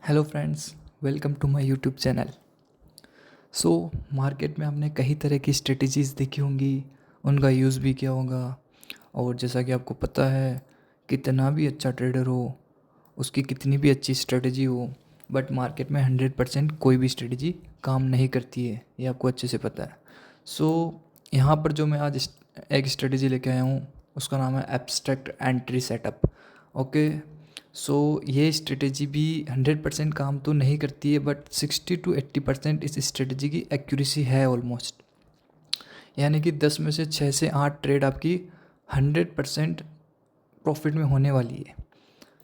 Hello friends, welcome to my YouTube channel. So market में आपने कई तरह की स्ट्रेटजीज़ देखी होंगी, उनका यूज़ भी किया होगा। और जैसा कि आपको पता है, कितना भी अच्छा ट्रेडर हो, उसकी कितनी भी अच्छी स्ट्रेटजी हो, बट मार्केट में 100% कोई भी स्ट्रेटजी काम नहीं करती है, ये आपको अच्छे से पता है। सो यहाँ पर जो मैं आज एक स्ट्रेटजी लेके आया हूँ, उसका नाम है एब्स्ट्रैक्ट एंट्री सेटअप। ओके। सो ये स्ट्रेटजी भी 100% काम तो नहीं करती है, बट 60 to 80% इस स्ट्रेटजी की एक्यूरेसी है ऑलमोस्ट। यानी कि 10 में से 6 से 8 ट्रेड आपकी 100% प्रॉफिट में होने वाली है।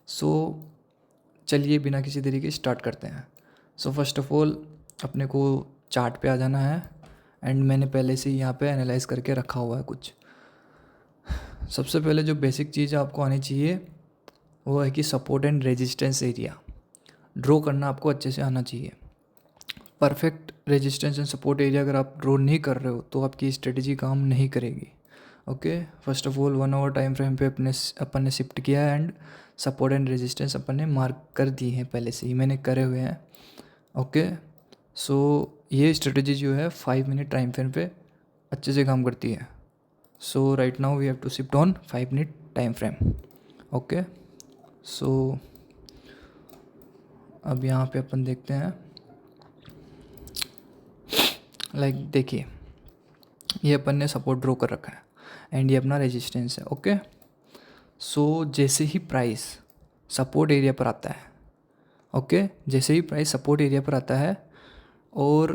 सो चलिए बिना किसी देरी के स्टार्ट करते हैं। सो फर्स्ट ऑफ ऑल अपने को चार्ट पे आ जाना है, एंड मैंने पहले से ही यहाँ पे एनालाइज करके रखा हुआ है कुछ। सबसे पहले जो बेसिक चीज़ आपको आनी चाहिए वो है कि support and resistance area draw करना आपको अच्छे से आना चाहिए। Perfect resistance and support area अगर आप ड्रॉ नहीं कर रहे हो तो आपकी स्ट्रेटजी काम नहीं करेगी। Okay. First of all 1 hour time frame पे अपन ने शिफ्ट किया है, एंड सपोर्ट एंड रेजिस्टेंस अपन ने मार्क कर दी है, पहले से ही मैंने करे हुए हैं। ओके। सो ये स्ट्रेटजी जो है 5 मिनट टाइम फ्रेम पे अच्छे से काम करती है। So right now we have to shift on 5 minute time frame. Okay. So अब यहाँ पे अपन देखते हैं, देखिए ये अपन ने सपोर्ट ड्रॉ कर रखा है एंड ये अपना रेजिस्टेंस है। ओके। सो जैसे ही प्राइस सपोर्ट एरिया पर आता है, ओके, जैसे ही प्राइस सपोर्ट एरिया पर आता है और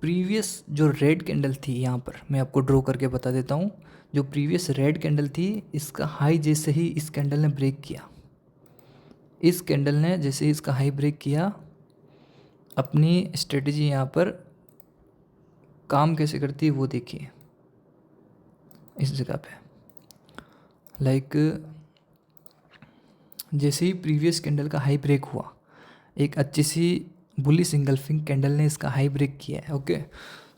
प्रीवियस जो रेड कैंडल थी, यहाँ पर मैं आपको ड्रॉ करके बता देता हूँ। जो प्रीवियस रेड कैंडल थी, इसका हाई जैसे ही इस कैंडल ने ब्रेक किया, इस कैंडल ने जैसे ही इसका हाई ब्रेक किया, अपनी स्ट्रेटजी यहाँ पर काम कैसे करती है वो देखिए। इस जगह पे जैसे ही प्रीवियस कैंडल का हाई ब्रेक हुआ, एक अच्छी सी बुली सिंगल्फिंग कैंडल ने इसका हाई ब्रेक किया है। ओके।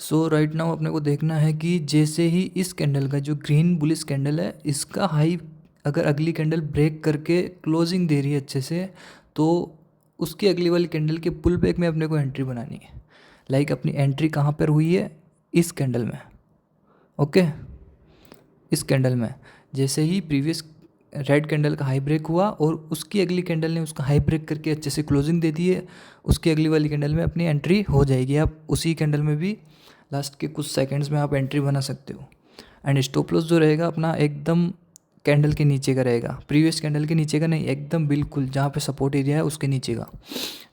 सो राइट नाउ अपने को देखना है कि जैसे ही इस कैंडल का जो ग्रीन बुलिस कैंडल है, इसका हाई अगर अगली कैंडल ब्रेक करके क्लोजिंग दे रही है अच्छे से, तो उसकी अगली वाली कैंडल के पुल बैक में अपने को एंट्री बनानी है। अपनी एंट्री कहाँ पर हुई है? इस कैंडल में। ओके। इस कैंडल में जैसे ही प्रीवियस रेड कैंडल का हाई ब्रेक हुआ और उसकी अगली कैंडल ने उसका हाई ब्रेक करके अच्छे से क्लोजिंग दे दी है, उसकी अगली वाली कैंडल में अपनी एंट्री हो जाएगी। आप उसी कैंडल में भी लास्ट के कुछ सेकंड्स में आप एंट्री बना सकते हो। एंड स्टॉप लॉस जो रहेगा अपना एकदम कैंडल के नीचे का रहेगा, प्रीवियस कैंडल के नीचे का नहीं, एकदम बिल्कुल जहाँ पे सपोर्ट एरिया है उसके नीचे का।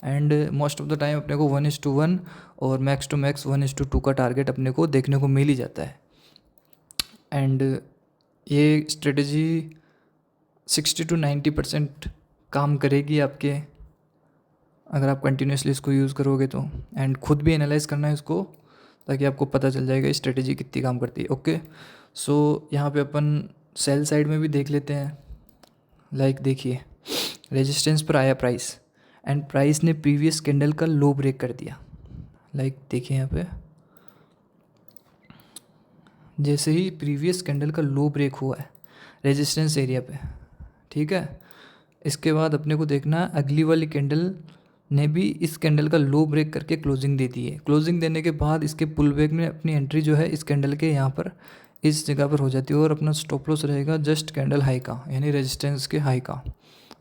And most of the time अपने को 1:1 और मैक्स टू मैक्स 1:2 का टारगेट अपने को देखने को मिल ही जाता है। एंड ये स्ट्रेटजी 60 to 90% काम करेगी आपके, अगर आप कंटिन्यूसली इसको यूज़ करोगे तो। एंड खुद भी एनालाइज करना है इसको, ताकि आपको पता चल जाएगा स्ट्रेटजी कितनी काम करती है। ओके। सो यहाँ पे अपन सेल साइड में भी देख लेते हैं। देखिए रेजिस्टेंस पर आया प्राइस, एंड प्राइस ने प्रीवियस कैंडल का लो ब्रेक कर दिया। देखिए यहाँ पे जैसे ही प्रीवियस कैंडल का लो ब्रेक हुआ है रेजिस्टेंस एरिया पे, ठीक है, इसके बाद अपने को देखना है अगली वाली कैंडल ने भी इस कैंडल का लो ब्रेक करके क्लोजिंग दे दी है। क्लोजिंग देने के बाद इसके पुल बैक में अपनी एंट्री जो है इस कैंडल के यहाँ पर इस जगह पर हो जाती है, और अपना स्टॉप लॉस रहेगा जस्ट कैंडल हाई का, यानी रेजिस्टेंस के हाई का।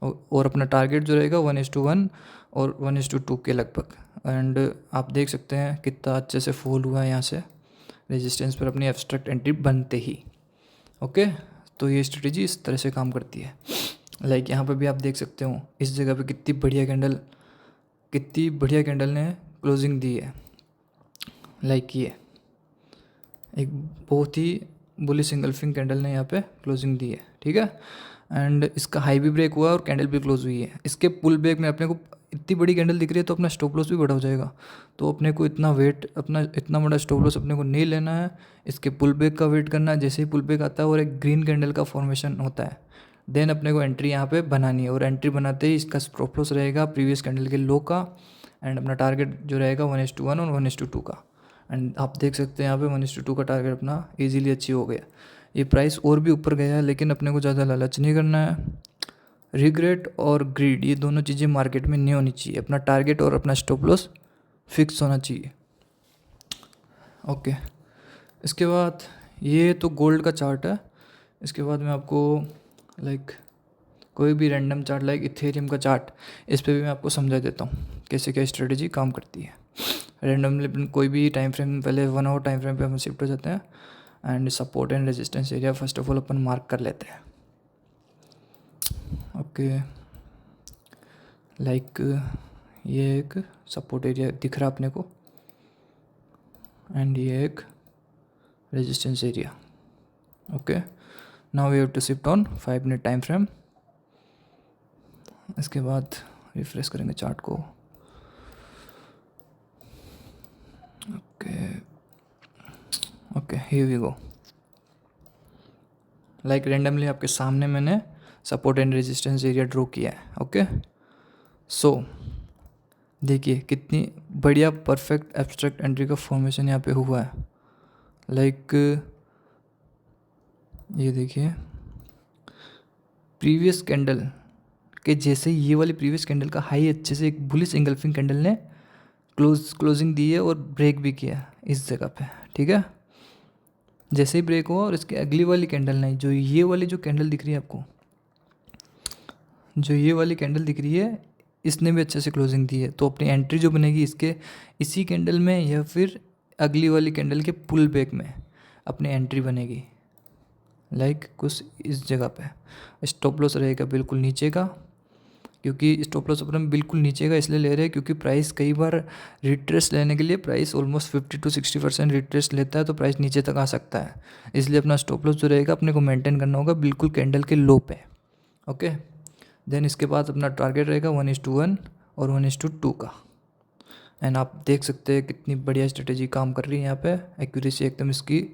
और अपना टारगेट जो रहेगा 1:1 और 1:2 के लगभग। एंड आप देख सकते हैं कितना अच्छे से फॉल हुआ है यहाँ से रेजिस्टेंस पर अपनी एब्स्ट्रैक्ट एंट्री बनते ही। ओके। तो ये स्ट्रेटजी इस तरह से काम करती है। यहाँ पर भी आप देख सकते हो इस जगह पे कितनी बढ़िया कैंडल ने क्लोजिंग दी है। ये एक बहुत ही बुली सिंगल्फिंग कैंडल ने यहाँ पे क्लोजिंग दी है, ठीक है। एंड इसका हाई भी ब्रेक हुआ और कैंडल भी क्लोज हुई है। इसके पुल बैक में अपने को इतनी बड़ी कैंडल दिख रही है, तो अपना स्टॉप लॉस भी बड़ा हो जाएगा। तो अपने को इतना बड़ा स्टॉप लॉस अपने को नहीं लेना है, इसके पुल बैक का वेट करना है। जैसे ही पुल बैक आता है और एक ग्रीन कैंडल का फॉर्मेशन होता है, देन अपने को एंट्री यहाँ पे बनानी है, और एंट्री बनाते ही इसका स्टॉप लॉस रहेगा प्रीवियस कैंडल के लो का, एंड अपना टारगेट जो रहेगा 1:1 और 1:2 का। एंड आप देख सकते हैं यहाँ पे 1:2 का टारगेट अपना इजीली अचीव हो गया। ये प्राइस और भी ऊपर गया है, लेकिन अपने को ज़्यादा लालच नहीं करना है। रिग्रेट और ग्रीड, ये दोनों चीज़ें मार्केट में नहीं होनी चाहिए। अपना टारगेट और अपना स्टॉप लॉस फिक्स होना चाहिए। ओके, इसके बाद ये तो गोल्ड का चार्ट है। इसके बाद मैं आपको कोई भी रैंडम चार्ट इथेरियम का चार्ट, इस पे भी मैं आपको समझा देता हूँ कैसे क्या स्ट्रेटजी काम करती है। रैंडमली कोई भी टाइम फ्रेम, पहले 1 आवर टाइम फ्रेम पे हम शिफ्ट हो जाते हैं and support and resistance area first of all upon mark कर लेते हैं। ओके, ये एक सपोर्ट एरिया दिख रहा अपने को एंड ये एक resistance area. Okay, now we have to shift on 5 minute time frame. इसके बाद रिफ्रेश करेंगे चार्ट को। Okay, here we go. Randomly आपके सामने मैंने support and resistance area draw किया है। ओके, सो देखिए कितनी बढ़िया परफेक्ट एब्स्ट्रैक्ट एंट्री का फॉर्मेशन यहाँ पे हुआ है। ये देखिए प्रीवियस कैंडल के जैसे ये वाली प्रीवियस कैंडल का हाई अच्छे से एक बुलिश इंगल्फिंग कैंडल ने क्लोजिंग दी है और ब्रेक भी किया इस जगह पे। ठीक है, जैसे ही ब्रेक हुआ और इसके अगली वाली कैंडल नहीं, जो ये वाली जो कैंडल दिख रही है आपको, जो ये वाली कैंडल दिख रही है, इसने भी अच्छे से क्लोजिंग दी है। तो अपनी एंट्री जो बनेगी इसके इसी कैंडल में या फिर अगली वाली कैंडल के पुल बैक में अपनी एंट्री बनेगी कुछ इस जगह पे। स्टॉप लॉस रहेगा बिल्कुल नीचे का, क्योंकि स्टॉप लॉस अपन बिल्कुल नीचे का इसलिए ले रहे हैं क्योंकि प्राइस कई बार रिट्रेस लेने के लिए प्राइस ऑलमोस्ट 50 to 60% रिट्रेस लेता है, तो प्राइस नीचे तक आ सकता है। इसलिए अपना स्टॉप लॉस जो रहेगा अपने को मेंटेन करना होगा बिल्कुल कैंडल के लो पे। ओके, देन इसके बाद अपना टारगेट रहेगा 1:1 और 1:2 का। एंड आप देख सकते हैं कितनी बढ़िया स्ट्रेटेजी काम कर रही है यहाँ पे। एक्यूरेसी एकदम इसकी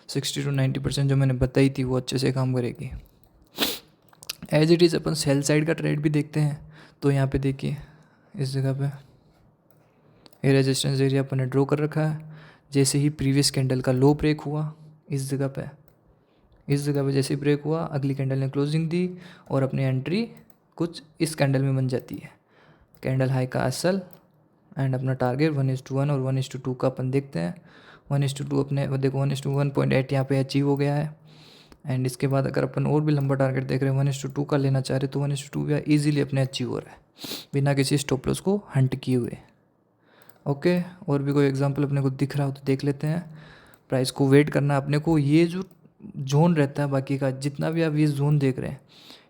60 to 90% जो मैंने बताई थी वो अच्छे से काम करेगी। एज इट इज़ अपन सेल साइड का ट्रेड भी देखते हैं। तो यहाँ पे देखिए इस जगह पे ये रेजिस्टेंस एरिया अपन ने ड्रॉ कर रखा है। जैसे ही प्रीवियस कैंडल का लो ब्रेक हुआ इस जगह पे जैसे ही ब्रेक हुआ अगली कैंडल ने क्लोजिंग दी और अपनी एंट्री कुछ इस कैंडल में बन जाती है। कैंडल हाई का असल एंड अपना टारगेट 1:1 और 1:2 का अपन देखते हैं। 1:2 अपने देखो 1:1.8 यहाँ पे अचीव हो गया है। एंड इसके बाद अगर अपन और भी लंबा टारगेट देख रहे हैं 1:2 का लेना चाह रहे तो 1:2 भी ईजिली अपने अचीव हो रहा है बिना किसी स्टॉप लॉस को हंट किए हुए। ओके, और भी कोई एग्जांपल अपने को दिख रहा हो तो देख लेते हैं। प्राइस को वेट करना है अपने को। ये जो जोन रहता है बाकी का जितना भी आप ये जोन देख रहे हैं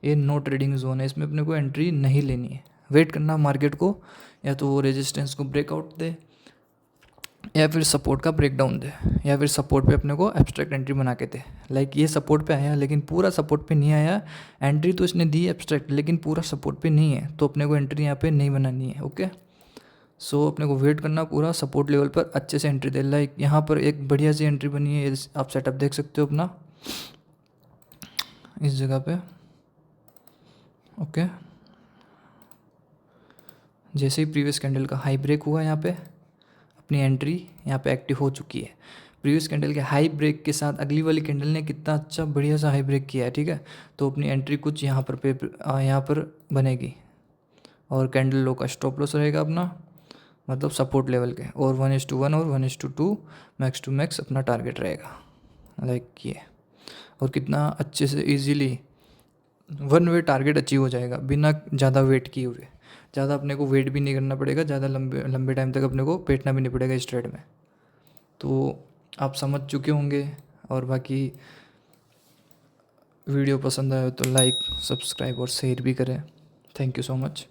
ये नो ट्रेडिंग जोन है, इसमें अपने को एंट्री नहीं लेनी है। वेट करना मार्केट को, या तो वो रेजिस्टेंस को ब्रेकआउट दे या फिर सपोर्ट का ब्रेकडाउन दे या फिर सपोर्ट पे अपने को एब्स्ट्रैक्ट एंट्री बना के दे। ये सपोर्ट पे आया लेकिन पूरा सपोर्ट पे नहीं आया। एंट्री तो इसने दी एब्स्ट्रैक्ट लेकिन पूरा सपोर्ट पे नहीं है, तो अपने को एंट्री यहाँ पे नहीं बनानी है। ओके, सो अपने को वेट करना पूरा सपोर्ट लेवल पर अच्छे से एंट्री दे। यहाँ पर एक बढ़िया सी एंट्री बनी है, आप सेटअप देख सकते हो अपना इस जगह पे। ओके, जैसे ही प्रीवियस कैंडल का हाई ब्रेक हुआ यहाँ पे अपनी एंट्री यहाँ पे एक्टिव हो चुकी है। प्रीवियस कैंडल के हाई ब्रेक के साथ अगली वाली कैंडल ने कितना अच्छा बढ़िया सा हाई ब्रेक किया है। ठीक है, तो अपनी एंट्री कुछ यहाँ पर बनेगी और कैंडल लो का स्टॉप लॉस रहेगा अपना, मतलब सपोर्ट लेवल के, और 1:1 और 1:2 मैक्स टू मैक्स अपना टारगेट रहेगा ये। और कितना अच्छे से इजीली 1 वे टारगेट अचीव हो जाएगा बिना ज़्यादा वेट किए हुए। ज़्यादा अपने को वेट भी नहीं करना पड़ेगा, ज़्यादा लंबे टाइम तक अपने को बैठना भी नहीं पड़ेगा इस ट्रेड में। तो आप समझ चुके होंगे, और बाकी वीडियो पसंद आए तो लाइक, सब्सक्राइब और शेयर भी करें। Thank you so much.